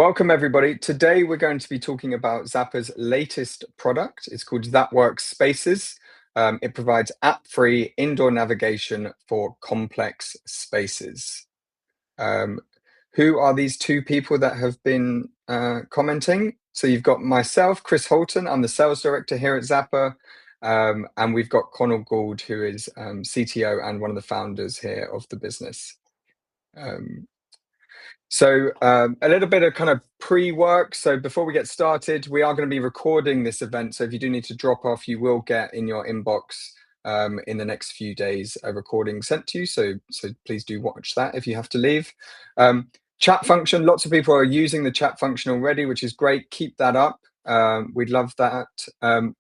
Welcome, everybody. Today, we're going to be talking about Zappar's latest product. It's called Zapworks Spaces. It provides app-free indoor navigation for complex spaces. Who are these two people that have been commenting? So you've got myself, Chris Holton. I'm the sales director here at Zappar. And we've got Connell Gould, who is CTO and one of the founders here of the business. So a little bit of kind of pre-work. So before we get started, we are going to be recording this event. So if you do need to drop off, you will get in your inbox in the next few days a recording sent to you. So please do watch that if you have to leave. Chat function, lots of people are using the chat function already, which is great. Keep that up. We'd love that.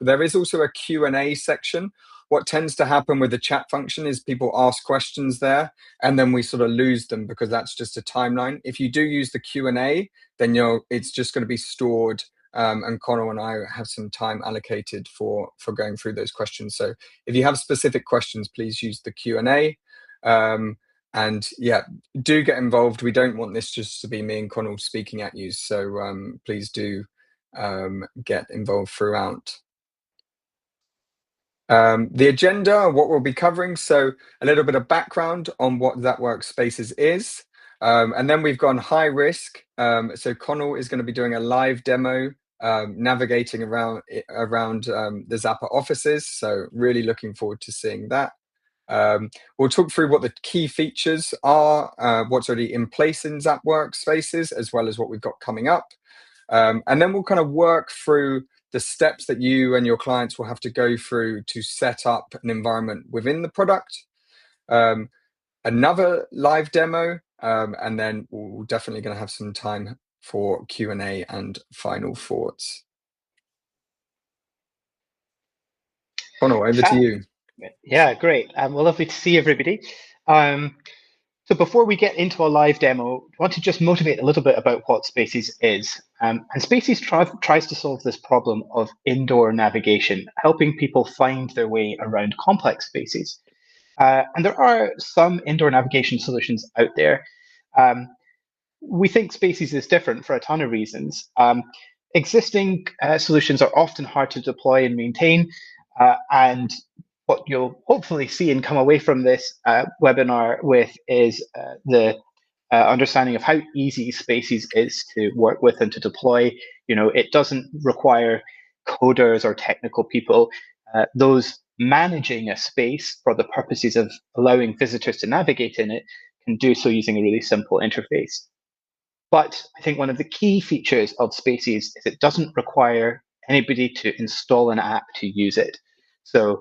There is also a Q&A section. What tends to happen with the chat function is people ask questions there, and then we sort of lose them because that's just a timeline. If you do use the Q&A, then it's just going to be stored, and Connell and I have some time allocated for going through those questions. So if you have specific questions, please use the Q&A. And yeah, do get involved. We don't want this just to be me and Connell speaking at you. So please do get involved throughout. The agenda, what we'll be covering, so a little bit of background on what Zapworks Spaces is, and then we've gone high risk. So Connell is going to be doing a live demo, navigating around the Zappar offices. So really looking forward to seeing that. We'll talk through what the key features are, what's already in place in Zapworks Spaces, as well as what we've got coming up. And then we'll kind of work through the steps that you and your clients will have to go through to set up an environment within the product. Another live demo, and then we're definitely going to have some time for Q&A and final thoughts. Connell, over to you. Yeah, great. Well, lovely to see everybody. So before we get into a live demo, I want to just motivate a little bit about what Spaces is. And Spaces tries to solve this problem of indoor navigation, helping people find their way around complex spaces. And there are some indoor navigation solutions out there. We think Spaces is different for a ton of reasons. Existing solutions are often hard to deploy and maintain, and what you'll hopefully see and come away from this webinar with is the understanding of how easy Spaces is to work with and to deploy. You know, it doesn't require coders or technical people. Those managing a space for the purposes of allowing visitors to navigate in it can do so using a really simple interface. But I think one of the key features of Spaces is it doesn't require anybody to install an app to use it. So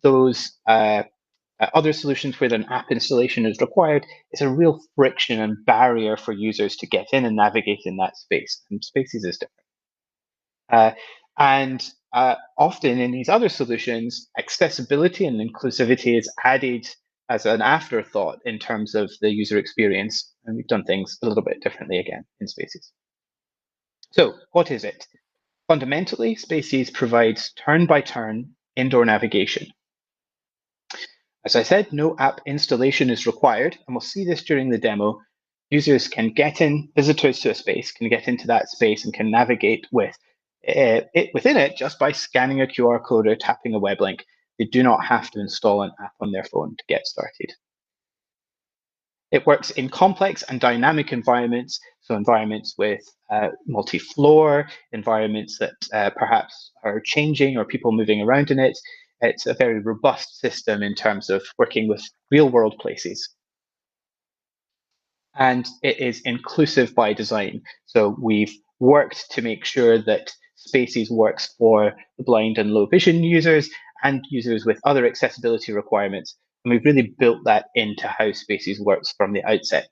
those other solutions where an app installation is required is a real friction and barrier for users to get in and navigate in that space. And Spaces is different. Often in these other solutions, accessibility and inclusivity is added as an afterthought in terms of the user experience. And we've done things a little bit differently again in Spaces. So what is it? Fundamentally, Spaces provides turn-by-turn indoor navigation. As I said, no app installation is required, and we'll see this during the demo. Users can get in, visitors to a space can get into that space and can navigate with within it just by scanning a QR code or tapping a web link. They do not have to install an app on their phone to get started. It works in complex and dynamic environments, so environments with multi-floor, environments that perhaps are changing or people moving around in it. It's a very robust system in terms of working with real-world places. And it is inclusive by design. So we've worked to make sure that Spaces works for the blind and low vision users and users with other accessibility requirements. And we've really built that into how Spaces works from the outset.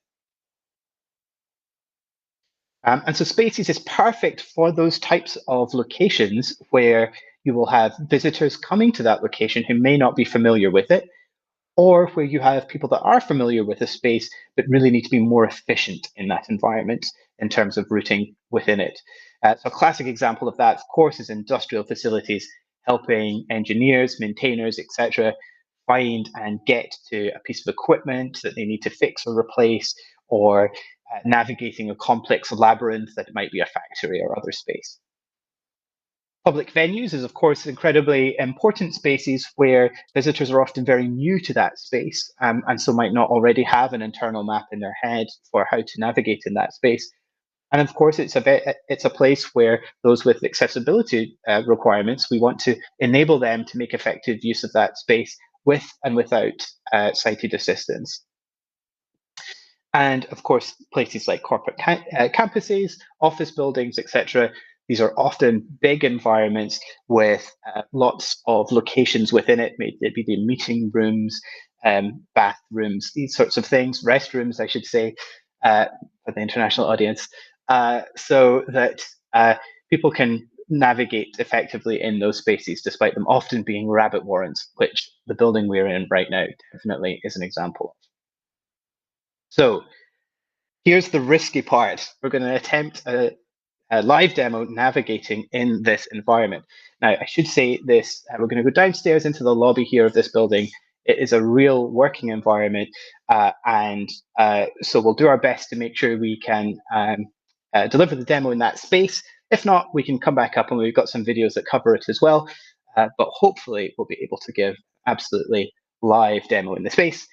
And so Spaces is perfect for those types of locations where you will have visitors coming to that location who may not be familiar with it, or where you have people that are familiar with a space but really need to be more efficient in that environment in terms of routing within it. So a classic example of that, of course, is industrial facilities, helping engineers, maintainers, etc., find and get to a piece of equipment that they need to fix or replace, or navigating a complex labyrinth that might be a factory or other space. Public venues is, of course, incredibly important spaces where visitors are often very new to that space, and so might not already have an internal map in their head for how to navigate in that space. And of course, it's a place where those with accessibility requirements, we want to enable them to make effective use of that space with and without sighted assistance. And of course, places like corporate campuses, office buildings, etc. These are often big environments with lots of locations within it. Maybe it be the meeting rooms, bathrooms, these sorts of things, restrooms, I should say, for the international audience, so that people can navigate effectively in those spaces, despite them often being rabbit warrens, which the building we're in right now definitely is an example. So here's the risky part. We're going to attempt a live demo navigating in this environment. Now, I should say this, we're going to go downstairs into the lobby here of this building. It is a real working environment, and so we'll do our best to make sure we can deliver the demo in that space. If not, we can come back up and we've got some videos that cover it as well, but hopefully we'll be able to give absolutely live demo in the space.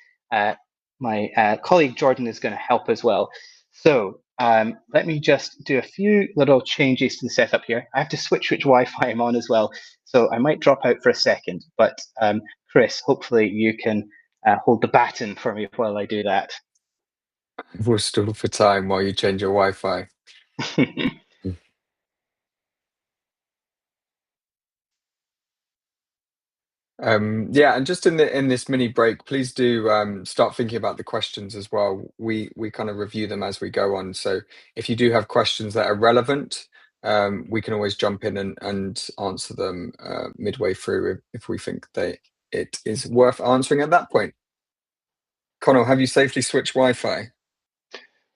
My colleague Jordan is going to help as well. So let me just do a few little changes to the setup here. I have to switch which Wi-Fi I'm on as well, so I might drop out for a second. But Chris, hopefully you can hold the baton for me while I do that. We'll stall for time while you change your Wi-Fi. Yeah, and just in this mini break, please do start thinking about the questions as well. We kind of review them as we go on. So if you do have questions that are relevant, we can always jump in and answer them midway through if we think that it is worth answering at that point. Connell, have you safely switched Wi-Fi?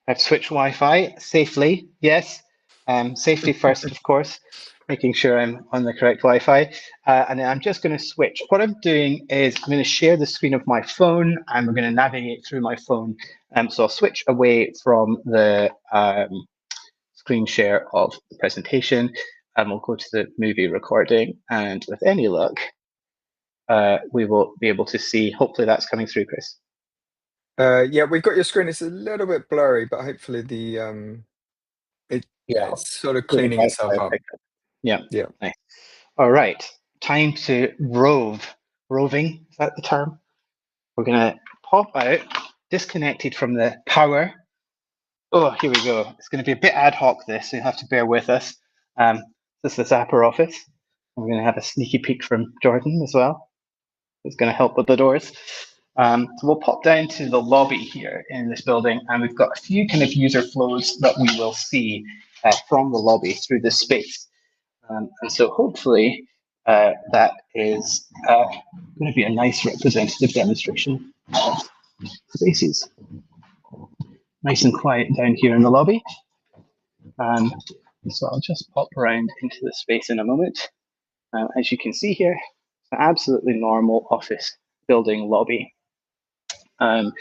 I've switched Wi-Fi safely, yes. Safety first, of course, making sure I'm on the correct Wi-Fi. And then I'm just going to switch. What I'm doing is I'm going to share the screen of my phone and we're going to navigate through my phone. So I'll switch away from the screen share of the presentation and we'll go to the movie recording. And with any luck, we will be able to see, hopefully that's coming through, Chris. Yeah, we've got your screen. It's a little bit blurry, but hopefully it's sort of cleaning itself up. Yeah. Yeah. Nice. All right. Time to rove. Roving, is that the term? We're going to pop out, disconnected from the power. Oh, here we go. It's going to be a bit ad hoc, this, so you'll have to bear with us. This is the Zappar office. We're going to have a sneaky peek from Jordan as well. It's going to help with the doors. So we'll pop down to the lobby here in this building, and we've got a few kind of user flows that we will see from the lobby through this space. And so hopefully that is going to be a nice representative demonstration of spaces. Nice and quiet down here in the lobby. So I'll just pop around into the space in a moment. As you can see here, it's an absolutely normal office building lobby. And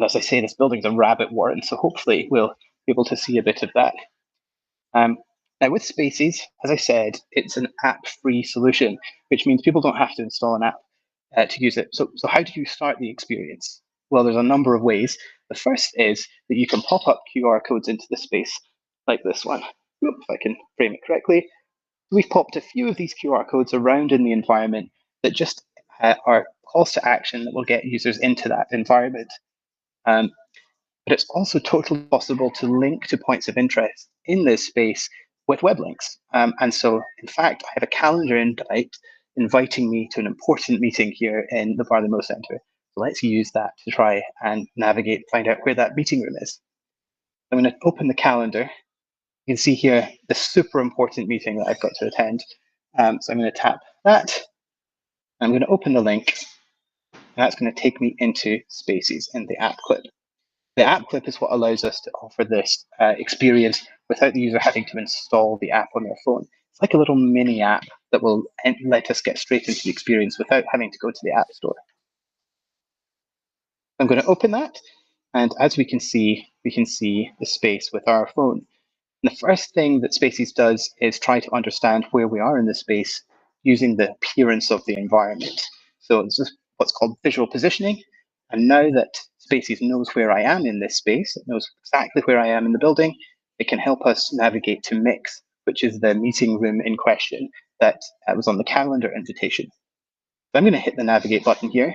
as I say, this building's a rabbit warren, so hopefully we'll be able to see a bit of that. Now with Spaces, as I said, it's an app-free solution, which means people don't have to install an app to use it. So how do you start the experience? Well, there's a number of ways. The first is that you can pop up QR codes into the space like this one. If I can frame it correctly. We've popped a few of these QR codes around in the environment that just are calls to action that will get users into that environment. But it's also totally possible to link to points of interest in this space with web links. And so, in fact, I have a calendar invite inviting me to an important meeting here in the Barleymow Centre. So let's use that to try and navigate, find out where that meeting room is. I'm going to open the calendar. You can see here the super important meeting that I've got to attend. So I'm going to tap that. I'm going to open the link. And that's going to take me into Spaces in the app clip. The app clip is what allows us to offer this experience without the user having to install the app on their phone. It's like a little mini app that will let us get straight into the experience without having to go to the App Store. I'm going to open that. And as we can see the space with our phone. And the first thing that Spaces does is try to understand where we are in the space using the appearance of the environment. So this is what's called visual positioning. And now that Spaces knows where I am in this space, it knows exactly where I am in the building, it can help us navigate to Mix, which is the meeting room in question that was on the calendar invitation. So I'm going to hit the navigate button here.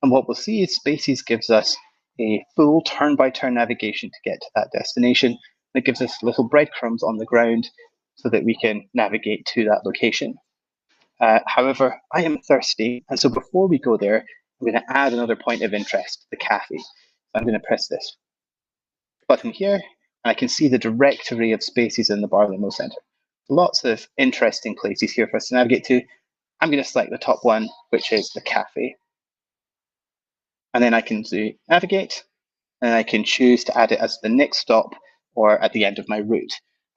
And what we'll see is Spaces gives us a full turn-by-turn navigation to get to that destination. It gives us little breadcrumbs on the ground so that we can navigate to that location. However, I am thirsty, and so before we go there, I'm going to add another point of interest, the cafe. So I'm going to press this button here, and I can see the directory of Spaces in the Barleymow Centre. Lots of interesting places here for us to navigate to. I'm going to select the top one, which is the cafe. And then I can do navigate, and I can choose to add it as the next stop or at the end of my route.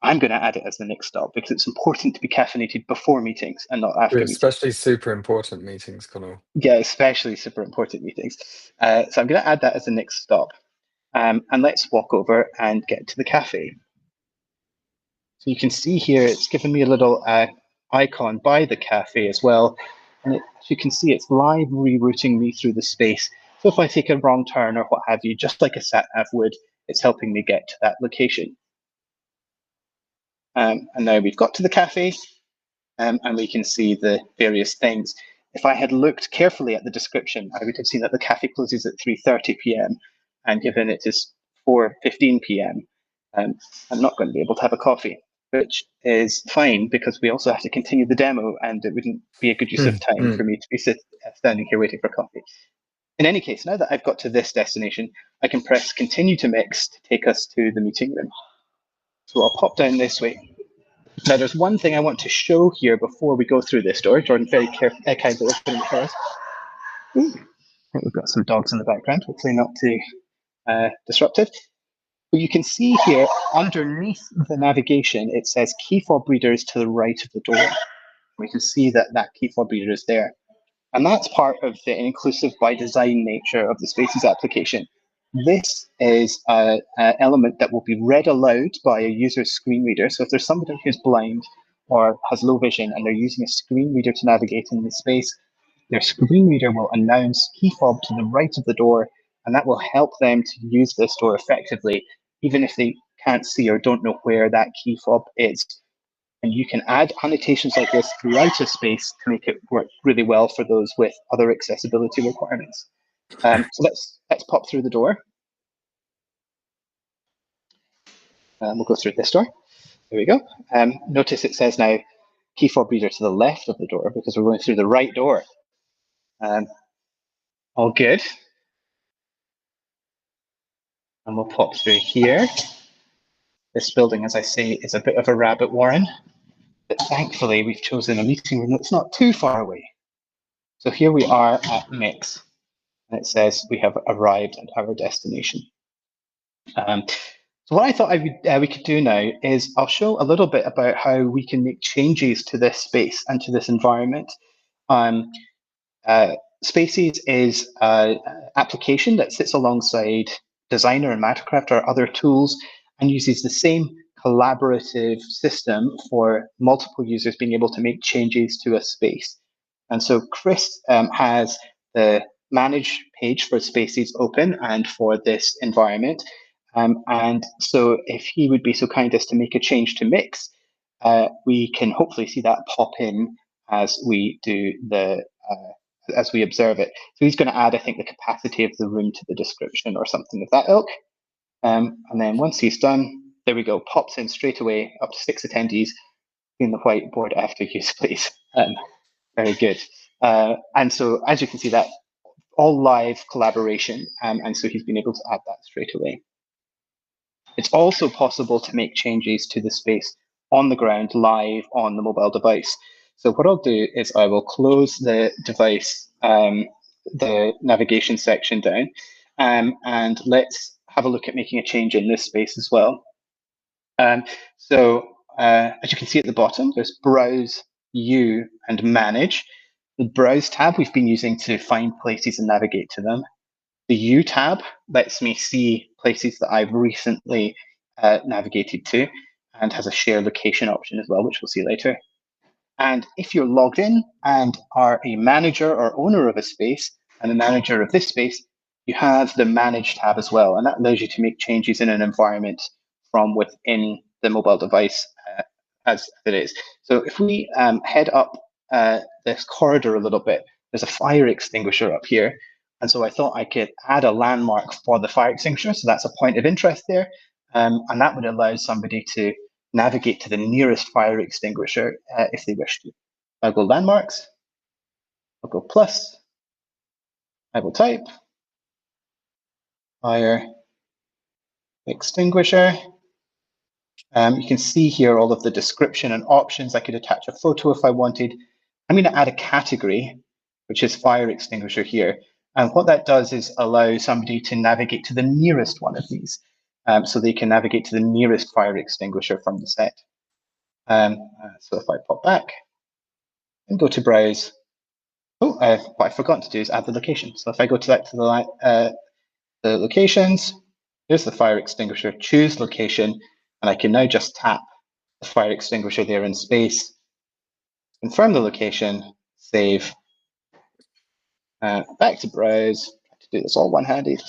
I'm going to add it as the next stop because it's important to be caffeinated before meetings and not after meetings. Especially super important meetings, Connell. Yeah, especially super important meetings. So I'm going to add that as the next stop. And let's walk over and get to the cafe. So you can see here, it's given me a little icon by the cafe as well. And as you can see, it's live rerouting me through the space. So if I take a wrong turn or what have you, just like a sat nav would, it's helping me get to that location. And now we've got to the cafe, and we can see the various things. If I had looked carefully at the description, I would have seen that the cafe closes at 3:30 p.m. and given it is 4:15 p.m. I'm not going to be able to have a coffee, which is fine because we also have to continue the demo, and it wouldn't be a good use of time for me to be standing here waiting for coffee. In any case, now that I've got to this destination, I can press continue to mix to take us to the meeting room. So I'll pop down this way. Now, there's one thing I want to show here before we go through this door. Jordan very kindly opening it for us. I think we've got some dogs in the background, hopefully not too disruptive. But you can see here underneath the navigation, it says key fob readers to the right of the door. We can see that that key fob reader is there. And that's part of the inclusive by design nature of the Spaces application. This is an element that will be read aloud by a user's screen reader. So if there's somebody who's blind or has low vision and they're using a screen reader to navigate in the space, their screen reader will announce key fob to the right of the door, and that will help them to use this door effectively, even if they can't see or don't know where that key fob is. And you can add annotations like this throughout a space to make it work really well for those with other accessibility requirements. So let's pop through the door. We'll go through this door. There we go. Notice it says now key fob reader to the left of the door because we're going through the right door. All good. And we'll pop through here. This building, as I say, is a bit of a rabbit warren, but thankfully we've chosen a meeting room that's not too far away. So here we are at Mix, and it says we have arrived at our destination. So what I thought we could do now is I'll show a little bit about how we can make changes to this space and to this environment. Spaces is an application that sits alongside Designer and Mattercraft or other tools and uses the same collaborative system for multiple users being able to make changes to a space. And so Chris has the manage page for Spaces open and for this environment. And so if he would be so kind as to make a change to Mix, we can hopefully see that pop in as we do the as we observe it. So he's going to add, I think, the capacity of the room to the description or something of that ilk. And then once he's done, there we go, pops in straight away, up to 6 attendees in the whiteboard after use, please. Very good. And so as you can see, that all live collaboration, and so he's been able to add that straight away. It's also possible to make changes to the space on the ground live on the mobile device. So what I'll do is I will close the device, the navigation section down, and let's have a look at making a change in this space as well. So as you can see at the bottom, there's Browse, View, and Manage. The Browse tab we've been using to find places and navigate to them. The U tab lets me see places that I've recently navigated to, and has a share location option as well, which we'll see later. And if you're logged in and are a manager or owner of a space and a manager of this space, you have the Manage tab as well. And that allows you to make changes in an environment from within the mobile device as it is. So if we head up this corridor a little bit, there's a fire extinguisher up here. And so I thought I could add a landmark for the fire extinguisher. So that's a point of interest there. And that would allow somebody to navigate to the nearest fire extinguisher if they wish to. I'll go landmarks, I'll go plus, I will type fire extinguisher. You can see here all of the description and options. I could attach a photo if I wanted. I'm going to add a category, which is fire extinguisher here. And what that does is allow somebody to navigate to the nearest one of these. So they can navigate to the nearest fire extinguisher from the set. So if I pop back and go to browse, what I forgot to do is add the location. So if I go to that to the locations, here's the fire extinguisher, choose location, and I can now just tap the fire extinguisher there in space, confirm the location, save, back to browse, try to do this all one-handed,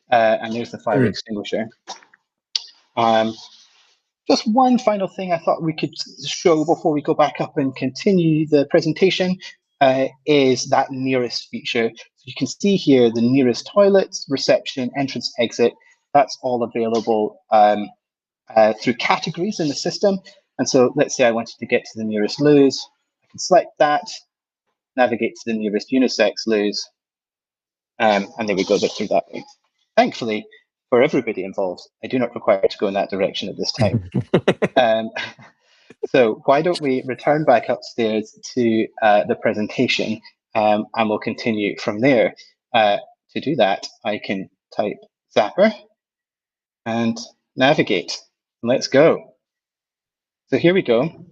and there's the fire extinguisher. Just one final thing I thought we could show before we go back up and continue the presentation is that nearest feature. So you can see here the nearest toilets, reception, entrance, exit. That's all available through categories in the system. And so let's say I wanted to get to the nearest loos. I can select that, navigate to the nearest unisex loos, and there we go, they're through that way. Thankfully, for everybody involved, I do not require to go in that direction at this time. So why don't we return back upstairs to the presentation, and we'll continue from there. To do that, I can type Zappar and navigate. Let's go. So here we go,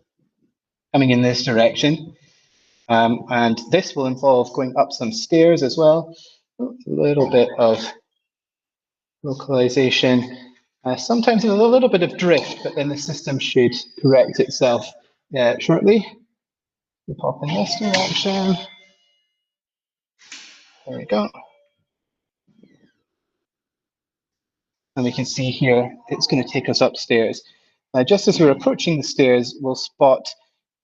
coming in this direction. And this will involve going up some stairs as well. A little bit of localization. Sometimes there's a little bit of drift, but then the system should correct itself shortly. We pop in this direction. There we go. And we can see here, it's going to take us upstairs. Just as we're approaching the stairs, we'll spot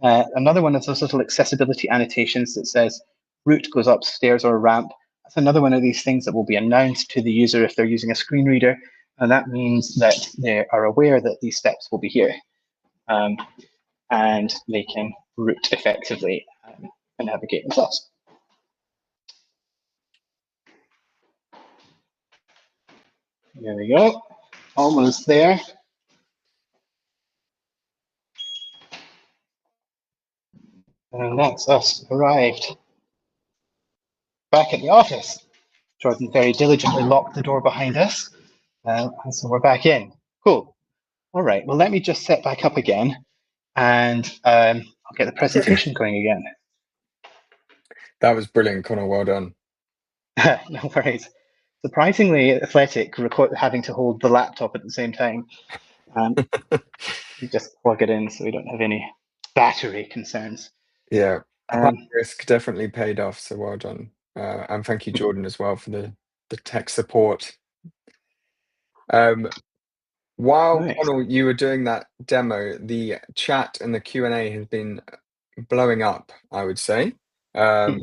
another one of those little accessibility annotations that says route goes upstairs or ramp. That's another one of these things that will be announced to the user if they're using a screen reader. And that means that they are aware that these steps will be here. And they can route effectively and navigate themselves. There we go, almost there. And that's us arrived back at the office. Jordan very diligently locked the door behind us. And so we're back in. Cool. All right, well, let me just set back up again and I'll get the presentation going again. That was brilliant, Connor. Well done. No worries. Surprisingly athletic, having to hold the laptop at the same time. You just plug it in so we don't have any battery concerns. Yeah, high risk definitely paid off, so well done. And thank you, Jordan, as well for the tech support. While Nice. Connor, you were doing that demo, the chat and the Q&A has been blowing up, I would say,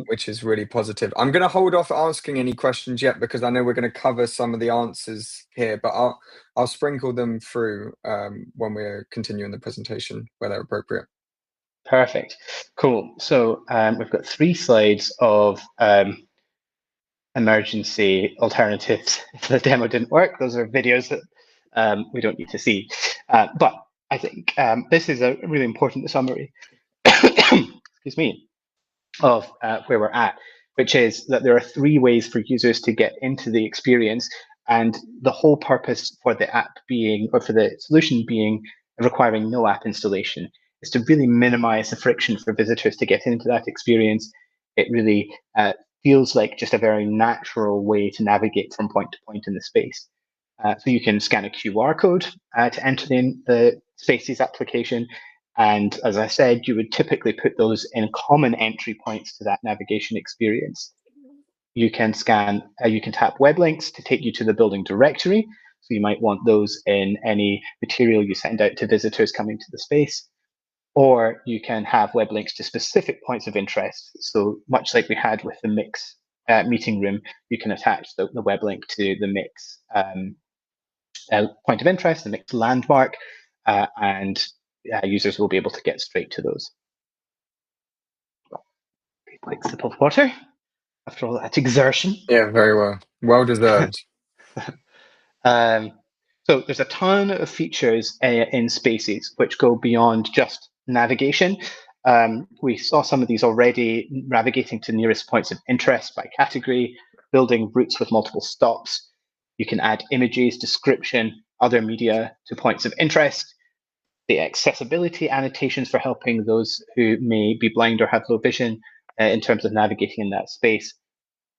which is really positive. I'm going to hold off asking any questions yet because I know we're going to cover some of the answers here, but I'll sprinkle them through when we're continuing the presentation where they're appropriate. Perfect. Cool. So we've got 3 slides of emergency alternatives if the demo didn't work. Those are videos that we don't need to see. But I think this is a really important summary, excuse me, of where we're at, which is that there are 3 ways for users to get into the experience. And the whole purpose for the app being, or for the solution being, requiring no app installation is to really minimize the friction for visitors to get into that experience. It really feels like just a very natural way to navigate from point to point in the space. So you can scan a QR code to enter in the Spaces application. And as I said, you would typically put those in common entry points to that navigation experience. You can you can tap web links to take you to the building directory. So you might want those in any material you send out to visitors coming to the space. Or you can have web links to specific points of interest. So much like we had with the Mix meeting room, you can attach the web link to the Mix point of interest, the Mix landmark, and users will be able to get straight to those. Like sip of water after all that exertion. Yeah, very well. Well deserved. So there's a ton of features in Spaces which go beyond just navigation. We saw some of these already, navigating to nearest points of interest by category, building routes with multiple stops. You can add images, description, other media to points of interest. The accessibility annotations for helping those who may be blind or have low vision in terms of navigating in that space.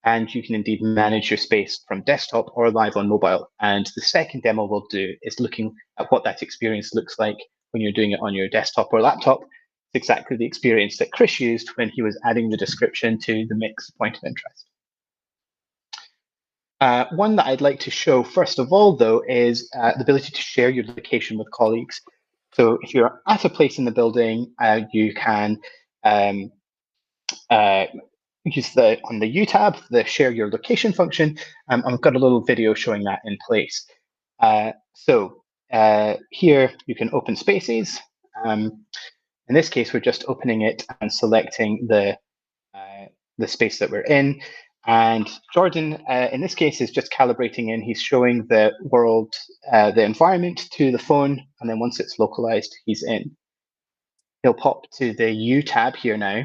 And you can indeed manage your space from desktop or live on mobile. And the second demo we'll do is looking at what that experience looks like when you're doing it on your desktop or laptop. It's exactly the experience that Chris used when he was adding the description to the Mix point of interest. One that I'd like to show first of all, though, is the ability to share your location with colleagues. So if you're at a place in the building, you can use on the U tab, the share your location function. I've got a little video showing that in place. Here you can open Spaces. In this case, we're just opening it and selecting the space that we're in. And Jordan, in this case, is just calibrating in. He's showing the world, the environment to the phone. And then once it's localized, he's in. He'll pop to the U tab here now.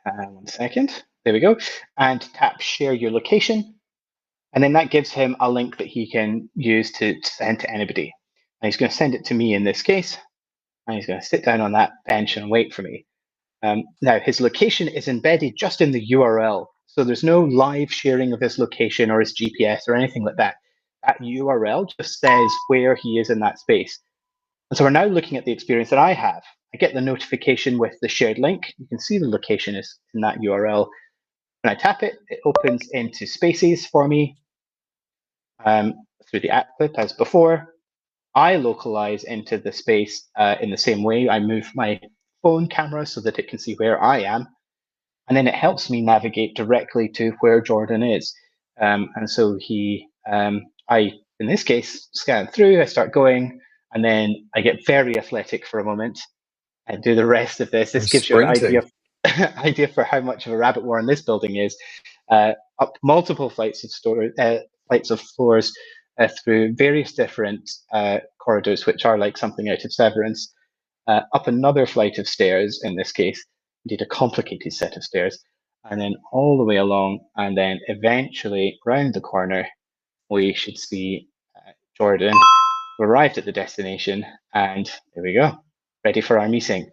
1 second. There we go. And tap share your location. And then that gives him a link that he can use to send to anybody. And he's going to send it to me in this case. And he's going to sit down on that bench and wait for me. Now, his location is embedded just in the URL. So there's no live sharing of his location or his GPS or anything like that. That URL just says where he is in that space. And so we're now looking at the experience that I have. I get the notification with the shared link. You can see the location is in that URL. When I tap it, it opens into Spaces for me through the app clip as before. I localize into the space in the same way. I move my phone camera so that it can see where I am. And then it helps me navigate directly to where Jordan is. And so I, in this case, scan through, I start going, and then I get very athletic for a moment and do the rest of this. This gives you an idea for how much of a rabbit warren this building is. Up multiple flights of floors through various different corridors, which are like something out of Severance, up another flight of stairs, in this case, indeed a complicated set of stairs, and then all the way along, and then eventually round the corner, we should see Jordan. We arrived at the destination, and there we go, ready for our meeting.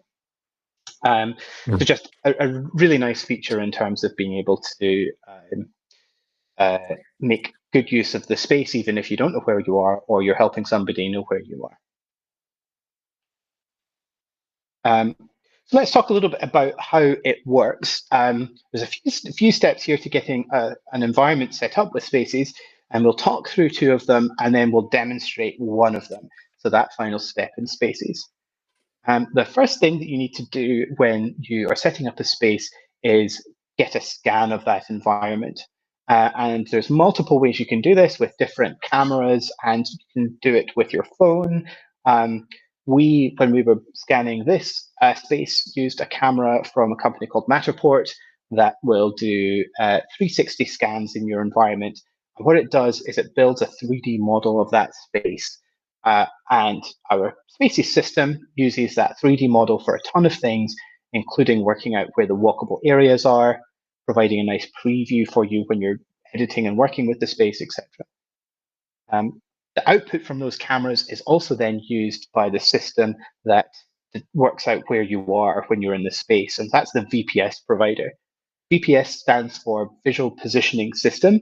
So just a really nice feature in terms of being able to make good use of the space, even if you don't know where you are, or you're helping somebody know where you are. So let's talk a little bit about how it works. There's a few steps here to getting an environment set up with Spaces, and we'll talk through two of them, and then we'll demonstrate one of them. So that final step in Spaces. The first thing that you need to do when you are setting up a space is get a scan of that environment. And there's multiple ways you can do this with different cameras, and you can do it with your phone. When we were scanning this space, used a camera from a company called Matterport that will do 360 scans in your environment. And what it does is it builds a 3D model of that space. And our Spaces system uses that 3D model for a ton of things, including working out where the walkable areas are, providing a nice preview for you when you're editing and working with the space, etc. The output from those cameras is also then used by the system that works out where you are when you're in the space, and that's the VPS provider. VPS stands for Visual Positioning System,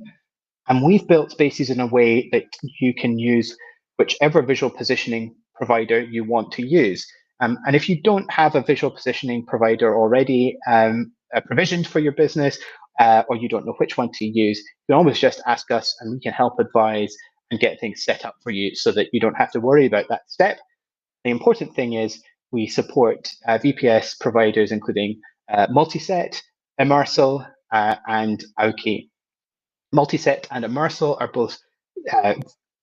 and we've built Spaces in a way that you can use whichever visual positioning provider you want to use. And if you don't have a visual positioning provider already provisioned for your business, or you don't know which one to use, you can always just ask us and we can help advise and get things set up for you so that you don't have to worry about that step. The important thing is we support VPS providers, including Multiset, Immersal, and Aoki. Multiset and Immersal are both uh,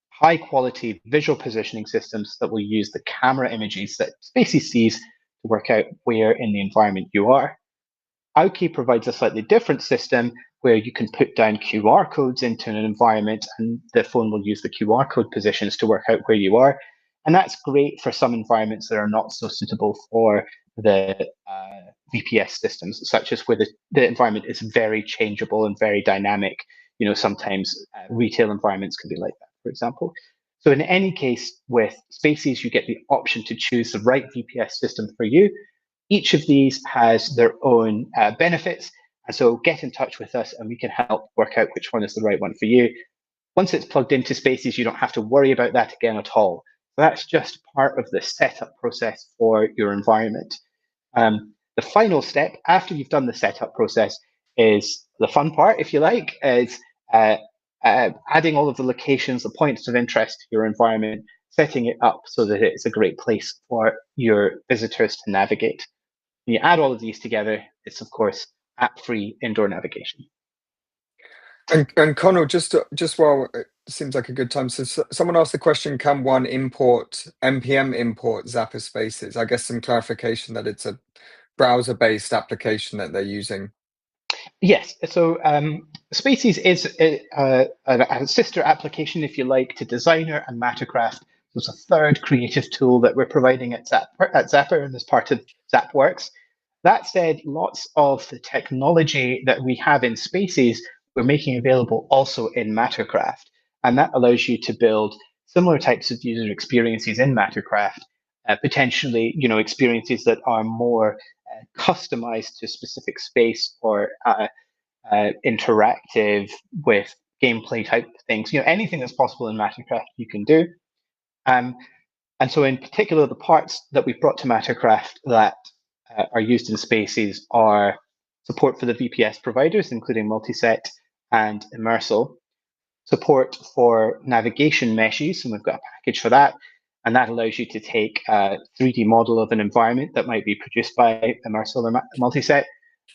high quality visual positioning systems that will use the camera images that Spaces sees to work out where in the environment you are. Aoki provides a slightly different system where you can put down QR codes into an environment and the phone will use the QR code positions to work out where you are. And that's great for some environments that are not so suitable for the VPS systems, such as where the environment is very changeable and very dynamic. You know, sometimes retail environments can be like that, for example. So in any case, with Spaces, you get the option to choose the right VPS system for you. Each of these has their own benefits. And so get in touch with us and we can help work out which one is the right one for you. Once it's plugged into Spaces, you don't have to worry about that again at all. So that's just part of the setup process for your environment. The final step after you've done the setup process is the fun part, if you like, is adding all of the locations, the points of interest to your environment, setting it up so that it's a great place for your visitors to navigate. When you add all of these together, it's of course app-free indoor navigation. And Connell, just while it seems like a good time, so someone asked the question: Can one import npm import Zapper Spaces? I guess some clarification that it's a browser-based application that they're using. Yes, so Spaces is a sister application, if you like, to Designer and Mattercraft. So it's a third creative tool that we're providing at Zappar and as part of Zapworks. That said, lots of the technology that we have in Spaces, we're making available also in Mattercraft. And that allows you to build similar types of user experiences in Mattercraft, potentially, you know, experiences that are more customized to a specific space or interactive with gameplay type things. You know, anything that's possible in Mattercraft you can do. Um, and so, in particular, the parts that we've brought to Mattercraft that are used in Spaces are support for the VPS providers, including Multiset and Immersal, support for navigation meshes, and we've got a package for that. And that allows you to take a 3D model of an environment that might be produced by Immersal or Multiset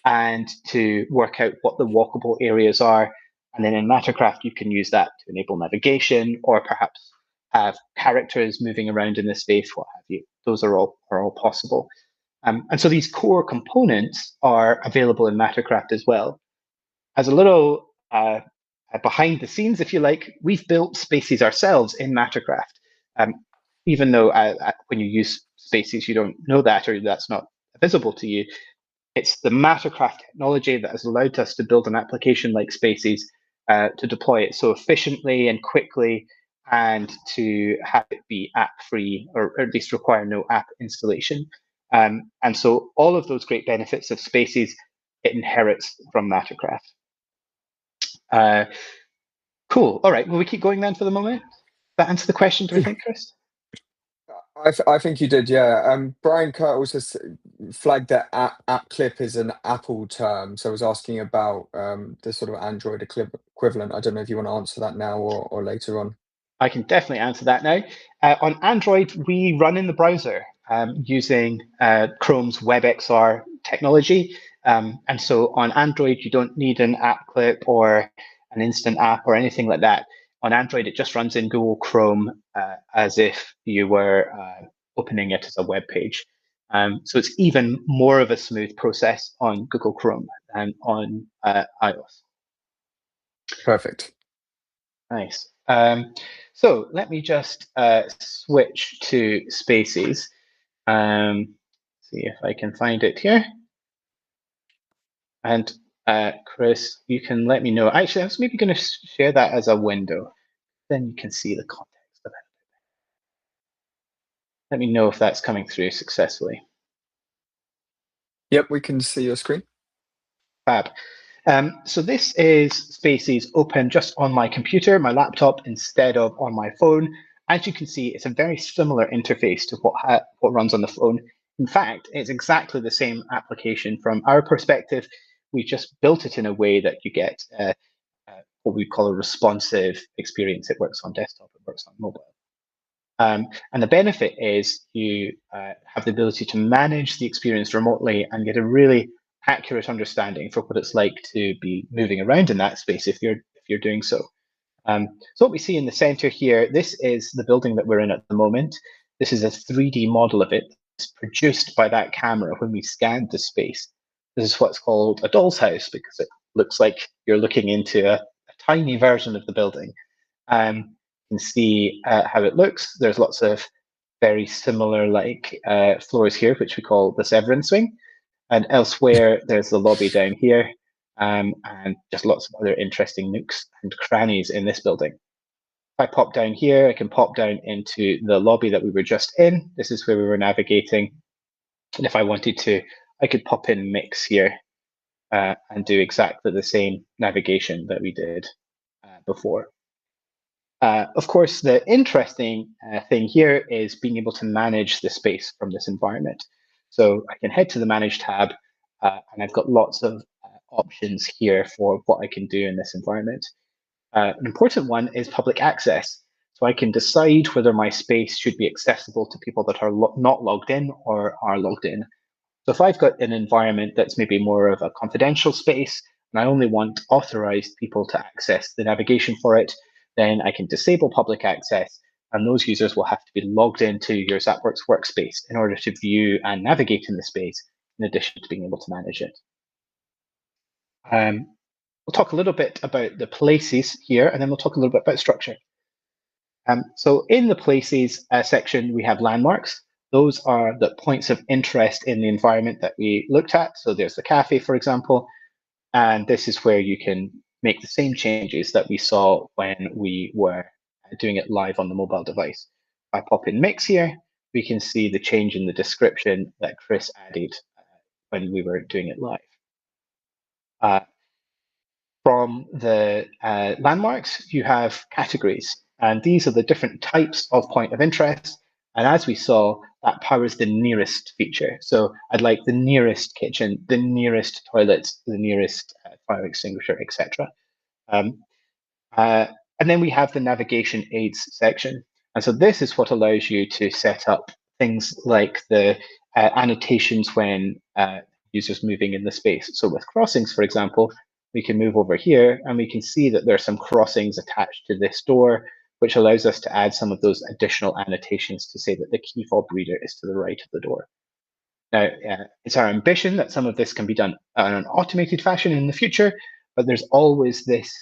and to work out what the walkable areas are. And then in Mattercraft, you can use that to enable navigation or perhaps have characters moving around in the space, what have you. Those are all possible. And so these core components are available in Mattercraft as well. As a little behind the scenes, if you like, we've built Spaces ourselves in Mattercraft. Um, even though when you use Spaces, you don't know that or that's not visible to you, it's the Mattercraft technology that has allowed us to build an application like Spaces to deploy it so efficiently and quickly and to have it be app-free or at least require no app installation. And so all of those great benefits of Spaces, it inherits from Mattercraft. Cool. All right. Will we keep going then for the moment? That answer the question, do we think, Chris? I think you did, yeah. Brian Kurt also flagged that app clip is an Apple term, so I was asking about the sort of Android equivalent. I don't know if you want to answer that now or later on. I can definitely answer that now. On Android, we run in the browser using Chrome's WebXR technology. And so on Android, you don't need an app clip or an instant app or anything like that. On Android, it just runs in Google Chrome as if you were opening it as a web page. So it's even more of a smooth process on Google Chrome than on iOS. Perfect. Nice. So let me just switch to Spaces. See if I can find it here. And Chris, you can let me know. Actually, I was maybe going to share that as a window. Then you can see the context of it. Let me know if that's coming through successfully. Yep, we can see your screen. Fab. So this is Spaces open just on my computer, my laptop, instead of on my phone. As you can see, it's a very similar interface to what runs on the phone. In fact, it's exactly the same application from our perspective. We just built it in a way that you get what we call a responsive experience. It works on desktop, it works on mobile. And the benefit is you have the ability to manage the experience remotely and get a really accurate understanding for what it's like to be moving around in that space if you're doing so. So what we see in the center here, this is the building that we're in at the moment. This is a 3D model of it. It's produced by that camera when we scanned the space. This is what's called a doll's house because it looks like you're looking into a tiny version of the building. You can see how it looks. There's lots of very similar floors here, which we call the Severance Wing. And elsewhere, there's the lobby down here, and just lots of other interesting nooks and crannies in this building. If I pop down here, I can pop down into the lobby that we were just in. This is where we were navigating. And if I wanted to, I could pop in Mix here and do exactly the same navigation that we did before. Of course, the interesting thing here is being able to manage the space from this environment. So I can head to the Manage tab, and I've got lots of options here for what I can do in this environment. An important one is public access. So I can decide whether my space should be accessible to people that are not logged in or are logged in. So if I've got an environment that's maybe more of a confidential space, and I only want authorized people to access the navigation for it, then I can disable public access, and those users will have to be logged into your Zapworks workspace in order to view and navigate in the space, in addition to being able to manage it. We'll talk a little bit about the places here, and then we'll talk a little bit about structure. So in the places section, we have landmarks. Those are the points of interest in the environment that we looked at. So there's the cafe, for example, and this is where you can make the same changes that we saw when we were doing it live on the mobile device. If I pop in Mix here, we can see the change in the description that Chris added when we were doing it live. From the landmarks, you have categories, and these are the different types of point of interest. And as we saw, that powers the nearest feature. So I'd like the nearest kitchen, the nearest toilet, the nearest fire extinguisher, etc. And then we have the navigation aids section. And so this is what allows you to set up things like the annotations when users moving in the space. So with crossings, for example, we can move over here and we can see that there are some crossings attached to this door, which allows us to add some of those additional annotations to say that the key fob reader is to the right of the door. Now, it's our ambition that some of this can be done in an automated fashion in the future, but there's always this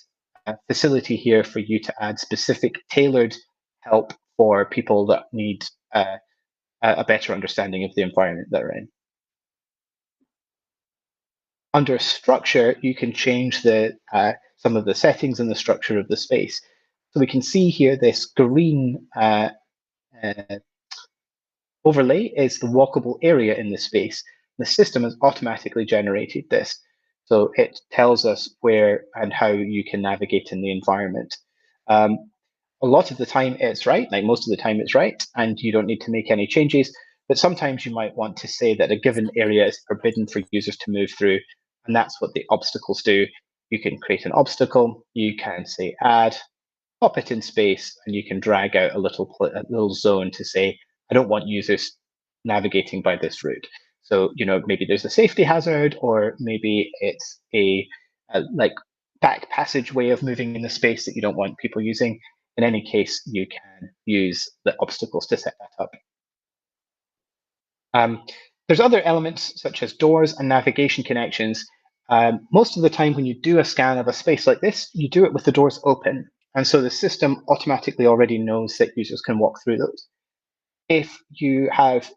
facility here for you to add specific tailored help for people that need a better understanding of the environment they're in. Under structure, you can change some of the settings and the structure of the space. So we can see here this green overlay is the walkable area in the space. The system has automatically generated this. So it tells us where and how you can navigate in the environment. A lot of the time it's right, like most of the time it's right, and you don't need to make any changes. But sometimes you might want to say that a given area is forbidden for users to move through, and that's what the obstacles do. You can create an obstacle, you can say add, pop it in space, and you can drag out a little zone to say, I don't want users navigating by this route. So, maybe there's a safety hazard, or maybe it's a like back passage way of moving in the space that you don't want people using. In any case, you can use the obstacles to set that up. There's other elements such as doors and navigation connections. Most of the time when you do a scan of a space like this, you do it with the doors open. And so the system automatically already knows that users can walk through those. If you have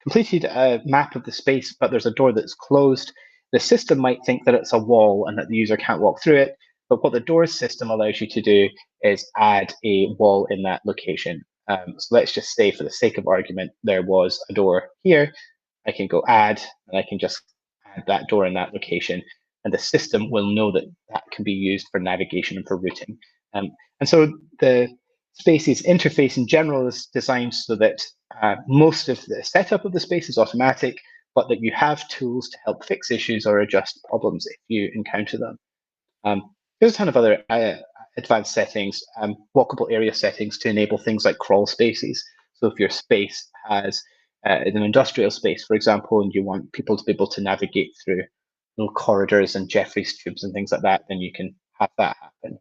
completed a map of the space, but there's a door that's closed, the system might think that it's a wall and that the user can't walk through it. But what the doors system allows you to do is add a wall in that location. So let's just say, for the sake of argument, there was a door here. I can go add, and I can just add that door in that location. and the system will know that that can be used for navigation and for routing. And so the Spaces interface in general is designed so that most of the setup of the space is automatic, but that you have tools to help fix issues or adjust problems if you encounter them. There's a ton of other advanced settings, walkable area settings to enable things like crawl spaces. So if your space has an industrial space, for example, and you want people to be able to navigate through little corridors and Jeffries tubes and things like that, then you can have that happen.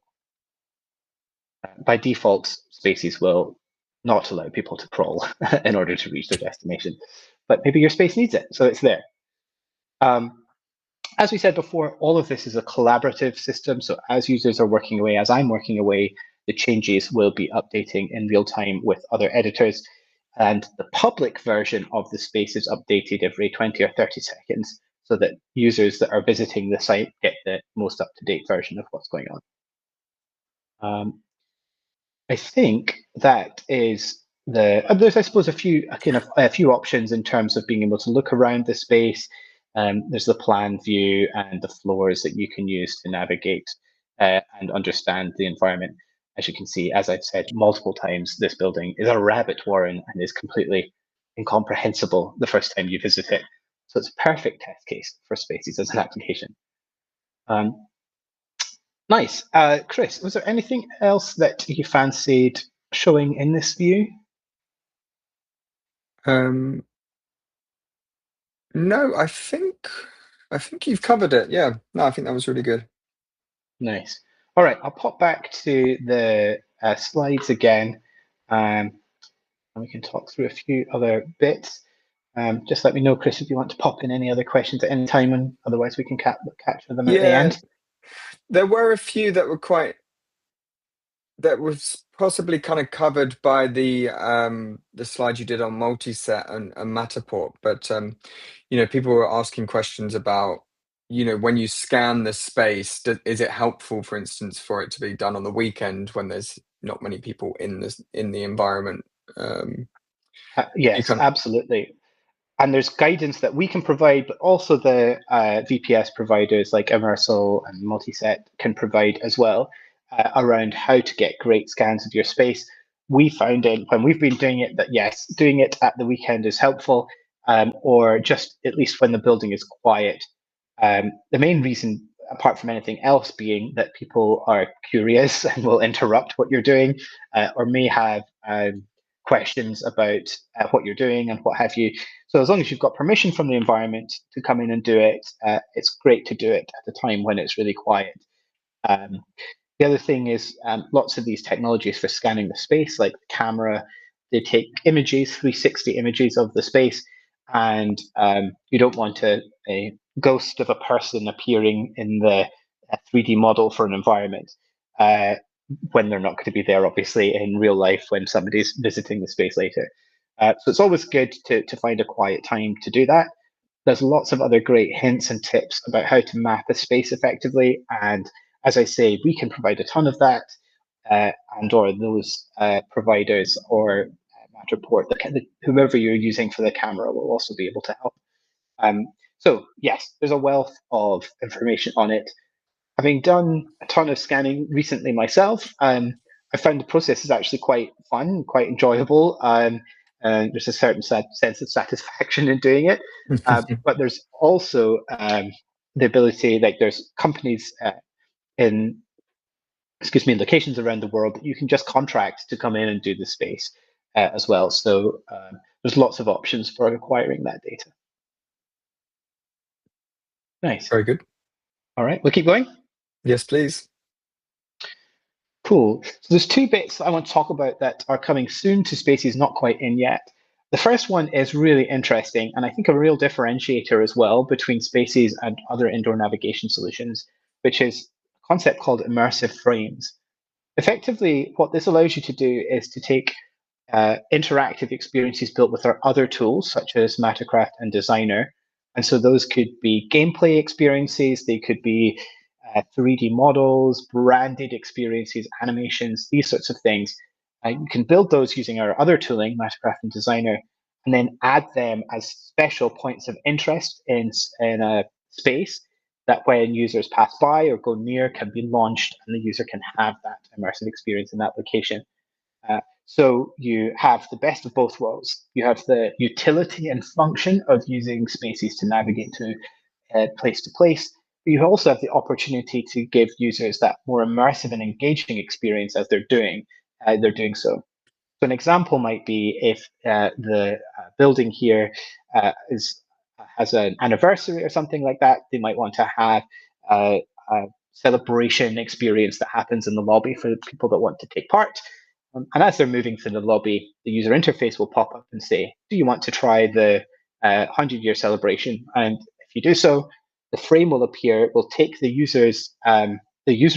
By default, spaces will not allow people to crawl in order to reach their destination, but maybe your space needs it, so it's there. As we said before, all of this is a collaborative system. So as users are working away, as I'm working away, the changes will be updating in real time with other editors. And the public version of the space is updated every 20 or 30 seconds so that users that are visiting the site get the most up-to-date version of what's going on. I think that is there's, I suppose, a few options in terms of being able to look around the space. There's the plan view and the floors that you can use to navigate and understand the environment. As you can see, as I've said multiple times, this building is a rabbit warren and is completely incomprehensible the first time you visit it. So it's a perfect test case for Spaces as an application. Nice. Chris, was there anything else that you fancied showing in this view? No, I think you've covered it. Yeah, no, I think that was really good. Nice. All right, I'll pop back to the slides again, and we can talk through a few other bits. Just let me know, Chris, if you want to pop in any other questions at any time, and otherwise we can capture them at the Yeah, end. there were a few that was possibly kind of covered by the slide you did on multi-set and Matterport, but people were asking questions about when you scan the space, is it helpful, for instance, for it to be done on the weekend when there's not many people in the environment? Yes, absolutely. And there's guidance that we can provide, but also the VPS providers like Immersal and Multiset can provide as well around how to get great scans of your space. We found it when we've been doing it that yes, doing it at the weekend is helpful, or just at least when the building is quiet. The main reason, apart from anything else, being that people are curious and will interrupt what you're doing, or may have questions about what you're doing and what have you. So as long as you've got permission from the environment to come in and do it, it's great to do it at a time when it's really quiet. The other thing is lots of these technologies for scanning the space, like the camera, they take images, 360 images of the space, and you don't want a ghost of a person appearing in the 3D model for an environment when they're not going to be there, obviously, in real life when somebody's visiting the space later. So it's always good to find a quiet time to do that. There's lots of other great hints and tips about how to map a space effectively. And as I say, we can provide a ton of that, and or those providers or Matterport, whoever you're using for the camera will also be able to help. So yes, there's a wealth of information on it. Having done a ton of scanning recently myself, I found the process is actually quite fun, quite enjoyable. And there's a certain sense of satisfaction in doing it. But there's also the ability, like there's companies in, locations around the world that you can just contract to come in and do the space as well. So there's lots of options for acquiring that data. Nice. Very good. All right, we'll keep going. Yes, please. Cool. So there's two bits I want to talk about that are coming soon to Spaces, not quite in yet. The first one is really interesting, and I think a real differentiator as well between Spaces and other indoor navigation solutions, which is a concept called immersive frames. Effectively, what this allows you to do is to take interactive experiences built with our other tools, such as Mattercraft and Designer. And so those could be gameplay experiences, they could be 3D models, branded experiences, animations, these sorts of things. You can build those using our other tooling, Mattercraft and Designer, and then add them as special points of interest in a space that when users pass by or go near can be launched and the user can have that immersive experience in that location. So you have the best of both worlds. You have the utility and function of using spaces to navigate to place to place. But you also have the opportunity to give users that more immersive and engaging experience as they're doing so. So an example might be if the building here has an anniversary or something like that, they might want to have a celebration experience that happens in the lobby for the people that want to take part. And as they're moving through the lobby, the user interface will pop up and say, do you want to try the 100-year celebration? And if you do so, the frame will appear, will take the user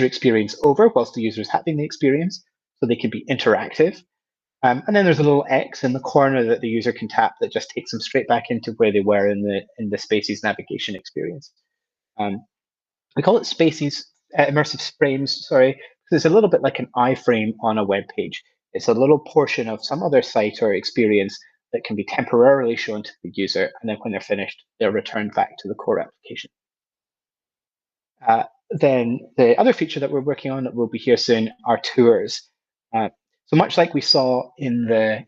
experience over whilst the user is having the experience, so they can be interactive. And then there's a little X in the corner that the user can tap that just takes them straight back into where they were in the Spaces navigation experience. We call it Spaces immersive frames, sorry, because it's a little bit like an iframe on a web page. It's a little portion of some other site or experience that can be temporarily shown to the user, and then when they're finished, they're returned back to the core application. Then the other feature that we're working on that will be here soon are tours. So much like we saw in the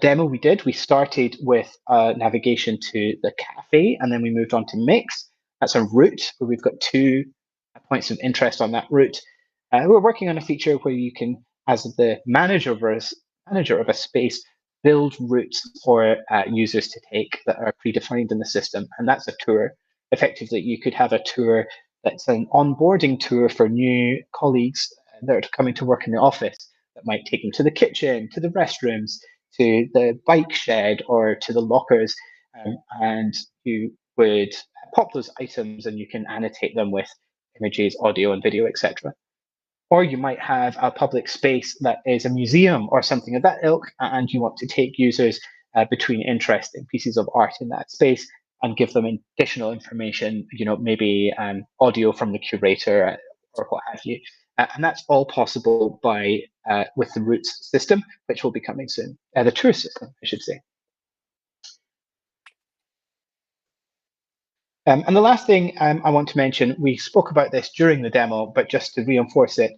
demo we did, we started with navigation to the cafe, and then we moved on to Mix. That's a route where we've got 2 points of interest on that route. We're working on a feature where you can, as the manager of a space, build routes for users to take that are predefined in the system, and that's a tour. Effectively, you could have a tour that's an onboarding tour for new colleagues that are coming to work in the office that might take them to the kitchen, to the restrooms, to the bike shed, or to the lockers. And you would pop those items and you can annotate them with images, audio, and video, etc. Or you might have a public space that is a museum or something of that ilk, and you want to take users between interesting pieces of art in that space and give them additional information, maybe audio from the curator or what have you. And that's all possible by with the routes system, which will be coming soon. The tour system, I should say. And the last thing I want to mention, we spoke about this during the demo, but just to reinforce it,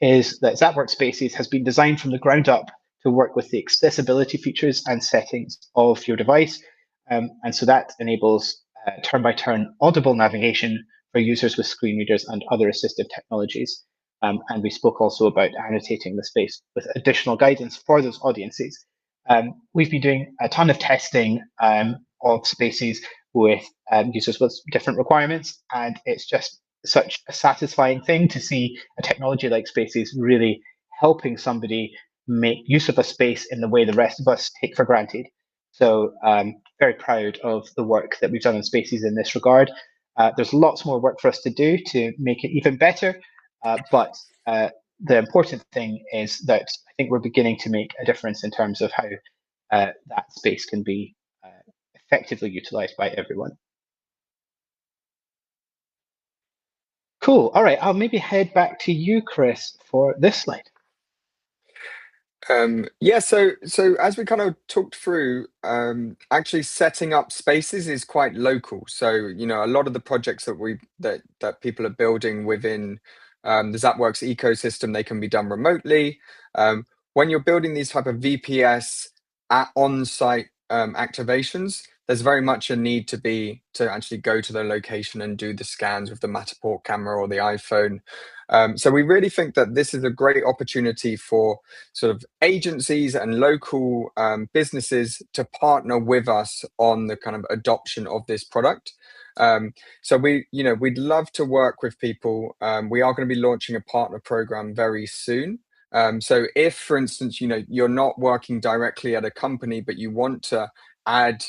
is that Zapworks Spaces has been designed from the ground up to work with the accessibility features and settings of your device. And so that enables turn-by-turn audible navigation for users with screen readers and other assistive technologies. And we spoke also about annotating the space with additional guidance for those audiences. We've been doing a ton of testing of Spaces with users with different requirements, and it's just such a satisfying thing to see a technology like Spaces really helping somebody make use of a space in the way the rest of us take for granted. So very proud of the work that we've done in Spaces in this regard. There's lots more work for us to do to make it even better, but the important thing is that I think we're beginning to make a difference in terms of how that space can be effectively utilized by everyone. Cool. All right, I'll maybe head back to you, Chris, for this slide. Yeah, so as we kind of talked through, actually setting up spaces is quite local. So, a lot of the projects that people are building within the Zapworks ecosystem, they can be done remotely. When you're building these type of VPS on-site activations, there's very much a need to actually go to the location and do the scans with the Matterport camera or the iPhone. So we really think that this is a great opportunity for sort of agencies and local businesses to partner with us on the kind of adoption of this product. So we'd love to work with people. We are going to be launching a partner program very soon. So if, for instance, you're not working directly at a company, but you want to add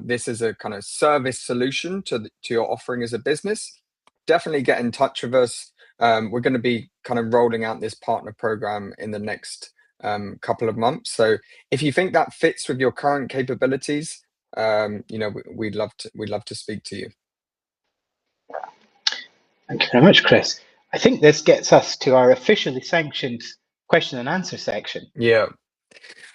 this as a kind of service solution to your offering as a business, definitely get in touch with us. We're going to be kind of rolling out this partner program in the next couple of months. So if you think that fits with your current capabilities, we'd love to speak to you. Thank you very much, Chris. I think this gets us to our officially sanctioned question and answer section. Yeah.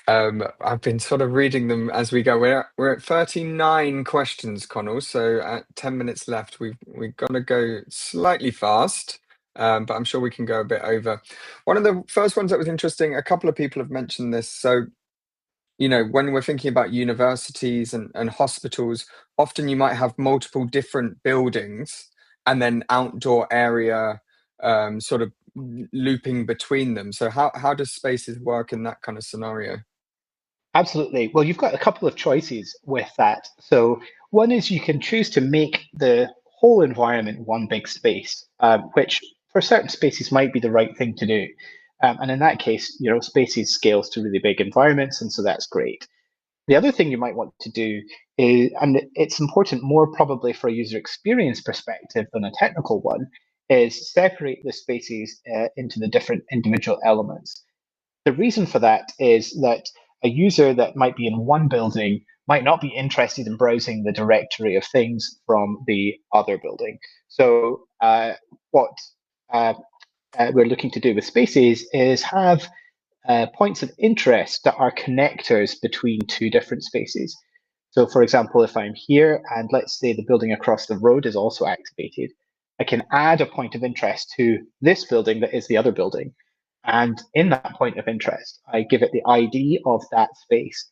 I've been sort of reading them as we go. We're at 39 questions, Connell. So at 10 minutes left, we've got to go slightly fast, but I'm sure we can go a bit over. One of the first ones that was interesting, a couple of people have mentioned this. So, when we're thinking about universities and hospitals, often you might have multiple different buildings and then outdoor area sort of looping between them. So how does spaces work in that kind of scenario? Absolutely. Well, you've got a couple of choices with that. So one is you can choose to make the whole environment one big space, which for certain spaces might be the right thing to do. And in that case, spaces scales to really big environments, and so that's great. The other thing you might want to do is, and it's important more probably for a user experience perspective than a technical one, is separate the spaces into the different individual elements. The reason for that is that a user that might be in one building might not be interested in browsing the directory of things from the other building. So what uh, we're looking to do with spaces is have points of interest that are connectors between two different spaces. So for example, if I'm here and let's say the building across the road is also activated, I can add a point of interest to this building that is the other building. And in that point of interest, I give it the ID of that space.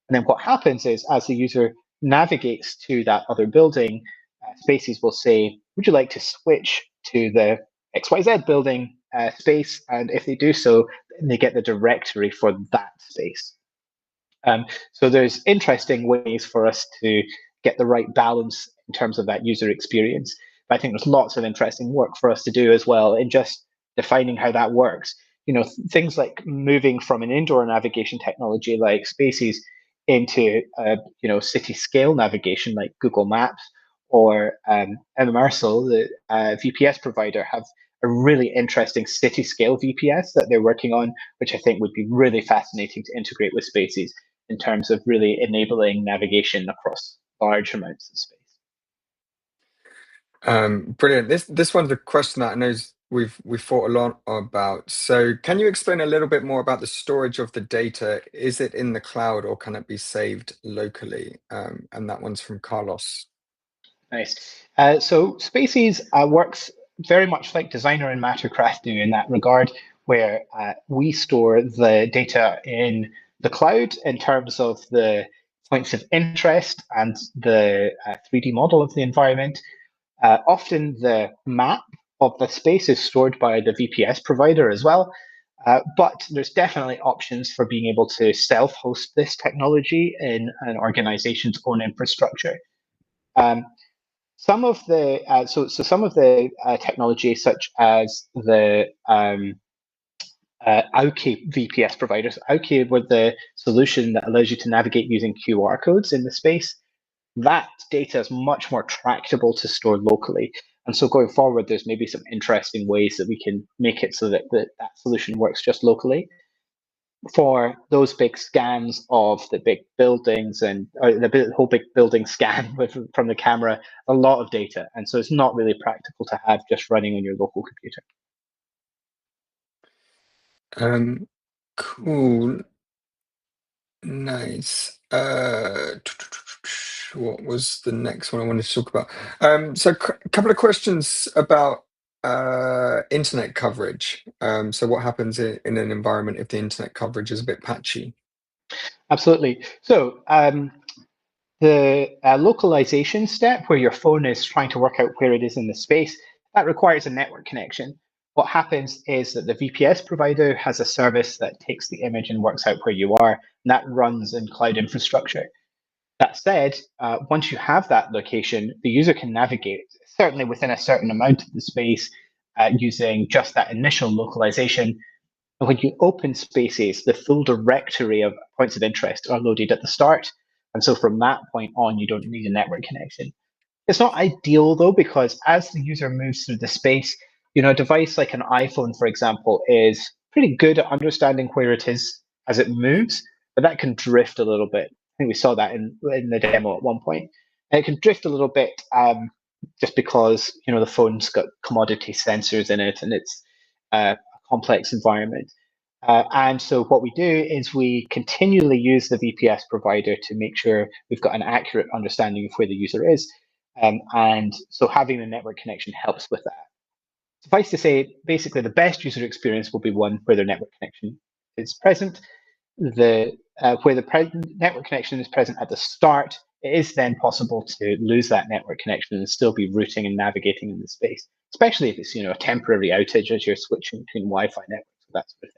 And then what happens is as the user navigates to that other building, Spaces will say, would you like to switch to the XYZ building space? And if they do so, then they get the directory for that space. So there's interesting ways for us to get the right balance in terms of that user experience. But I think there's lots of interesting work for us to do as well in just defining how that works. Things like moving from an indoor navigation technology like Spaces into city scale navigation like Google Maps or Immersal, the VPS provider, have a really interesting city scale VPS that they're working on, which I think would be really fascinating to integrate with Spaces in terms of really enabling navigation across large amounts of space. Brilliant. This one's a question that I know we've thought a lot about. So can you explain a little bit more about the storage of the data? Is it in the cloud or can it be saved locally? And that one's from Carlos. Nice. So Spaces works very much like Designer and Mattercraft do in that regard, where we store the data in the cloud in terms of the points of interest and the 3D model of the environment. Often the map of the space is stored by the VPS provider as well. But there's definitely options for being able to self-host this technology in an organization's own infrastructure. Um, some of the technology, such as the Auki VPS providers, Auki were the solution that allows you to navigate using QR codes in the space. That data is much more tractable to store locally. And so going forward, there's maybe some interesting ways that we can make it so that that solution works just locally. For those big scans of the big buildings and the whole big building scan from the camera, a lot of data. And so it's not really practical to have just running on your local computer. Um, cool. Nice. What was the next one I wanted to talk about? So a couple of questions about internet coverage. So what happens in an environment if the internet coverage is a bit patchy? Absolutely. So the localization step, where your phone is trying to work out where it is in the space, that requires a network connection. What happens is that the VPS provider has a service that takes the image and works out where you are, and that runs in cloud infrastructure. That said, once you have that location, the user can navigate certainly within a certain amount of the space using just that initial localization. And when you open Spaces, the full directory of points of interest are loaded at the start. And so from that point on, you don't need a network connection. It's not ideal though, because as the user moves through the space, a device like an iPhone, for example, is pretty good at understanding where it is as it moves, but that can drift a little bit. I think we saw that in the demo at one point. And it can drift a little bit just because the phone's got commodity sensors in it and it's a complex environment. And so what we do is we continually use the VPS provider to make sure we've got an accurate understanding of where the user is. And so having the network connection helps with that. Suffice to say, basically the best user experience will be one where their network connection is present. Where the network connection is present at the start, it is then possible to lose that network connection and still be routing and navigating in the space, especially if it's a temporary outage as you're switching between Wi-Fi networks, that sort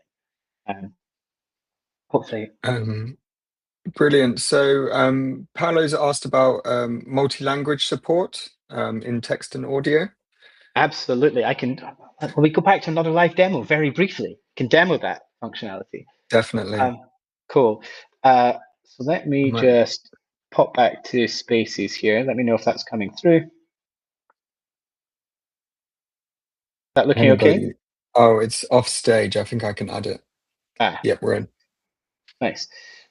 of thing. Hopefully. Brilliant. So Paolo's asked about multi-language support in text and audio. Absolutely. We go back to another live demo very briefly. Can demo that functionality. Definitely. Cool. So let me Right. just pop back to Spaces here. Let me know if that's coming through. Is that looking okay? Oh, it's off stage. I think I can add it. Yep, we're in. Nice.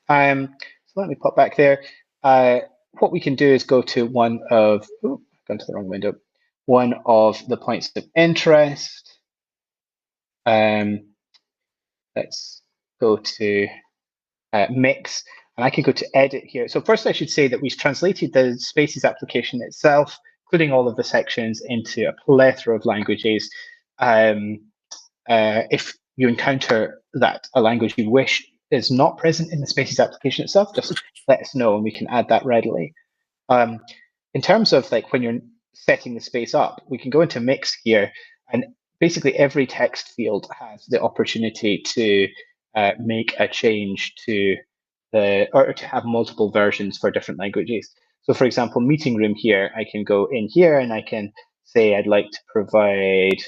So let me pop back there. What we can do is go to one of, gone to the wrong window, one of the points of interest. Let's go to mix, and I can go to edit here. So first I should say that we've translated the Spaces application itself, including all of the sections, into a plethora of languages. If you encounter that a language you wish is not present in the Spaces application itself, just let us know and we can add that readily. In terms of like when you're setting the space up, we can go into mix here, and basically every text field has the opportunity to make a change to or to have multiple versions for different languages. So for example, meeting room here, I can go in here and I can say I'd like to provide,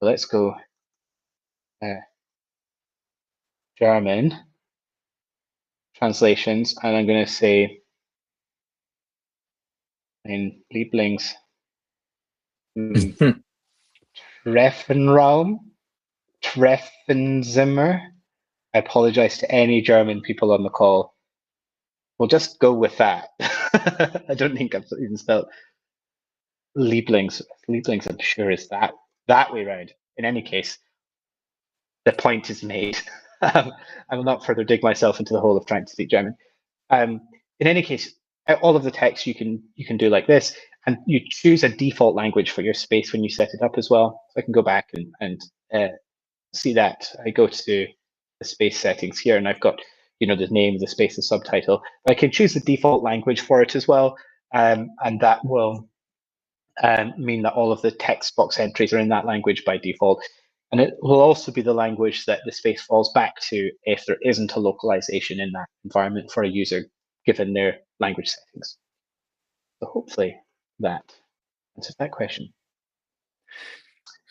let's go German translations, and I'm going to say in Lieblings Treffenraum, Treffenzimmer. I apologize to any German people on the call. We'll just go with that. I don't think I've even spelled Lieblings. Lieblings, I'm sure, is that way around. In any case, the point is made. I will not further dig myself into the hole of trying to speak German. In any case, all of the text you can do like this, and you choose a default language for your space when you set it up as well. So I can go back and see that. I go to the space settings here, and I've got the name of the space, the subtitle. But I can choose the default language for it as well, and that will mean that all of the text box entries are in that language by default. And it will also be the language that the space falls back to if there isn't a localization in that environment for a user, given their language settings. So hopefully that answers that question.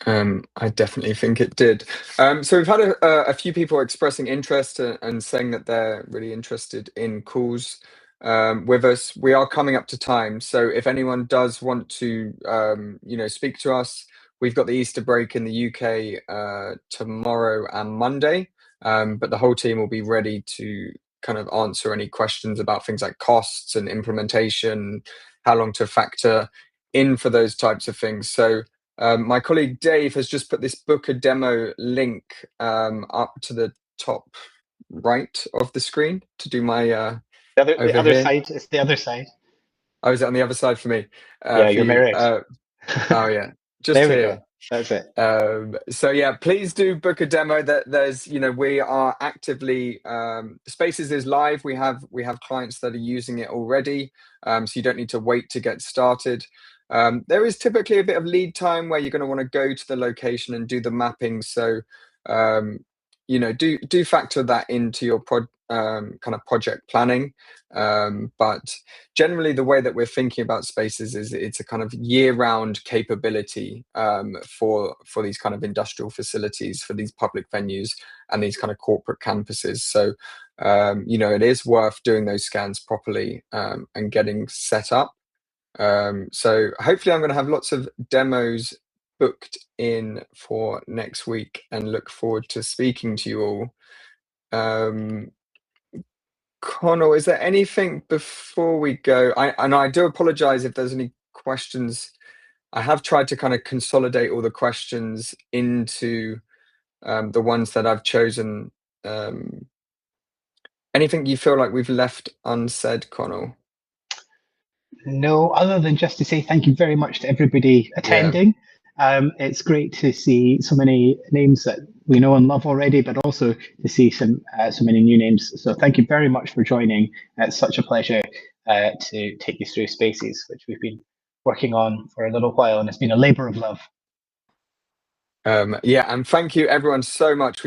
I definitely think it did. So we've had a few people expressing interest and saying that they're really interested in calls with us. We are coming up to time, so if anyone does want to, speak to us, we've got the Easter break in the UK tomorrow and Monday, but the whole team will be ready to kind of answer any questions about things like costs and implementation, how long to factor in for those types of things. So. My colleague Dave has just put this book a demo link up to the top right of the screen to do my The other here. side is the other side. Oh, is it on the other side for me? Yeah, For you're you? married. Oh yeah, just There we here. go. That's it. So yeah, please do book a demo. That there's, we are actively Spaces is live. We have clients that are using it already. So you don't need to wait to get started. There is typically a bit of lead time where you're going to want to go to the location and do the mapping. So do factor that into your kind of project planning. But generally, the way that we're thinking about Spaces is it's a kind of year-round capability for these kind of industrial facilities, for these public venues and these kind of corporate campuses. So it is worth doing those scans properly and getting set up. So hopefully I'm going to have lots of demos booked in for next week and look forward to speaking to you all. Connell, is there anything before we go? I do apologize if there's any questions. I have tried to kind of consolidate all the questions into the ones that I've chosen. Anything you feel like we've left unsaid, Connell? No, other than just to say thank you very much to everybody Yeah. attending. It's great to see so many names that we know and love already, but also to see so many new names. So thank you very much for joining. It's such a pleasure to take you through Spaces, which we've been working on for a little while, and it's been a labour of love. Yeah, and thank you everyone so much.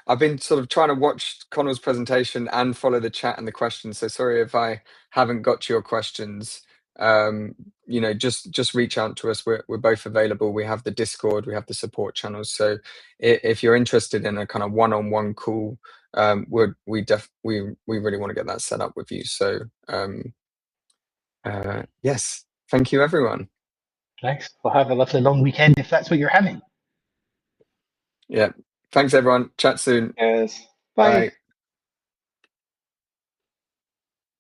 I've been sort of trying to watch Connell's presentation and follow the chat and the questions. So sorry if I haven't got to your questions. Just reach out to us. We're both available. We have the Discord, we have the support channels. So if you're interested in a kind of one-on-one call, we really want to get that set up with you. So yes, thank you everyone. Thanks. We'll have a lovely long weekend if that's what you're having. Yeah. Thanks everyone. Chat soon. Yes. Bye. Bye.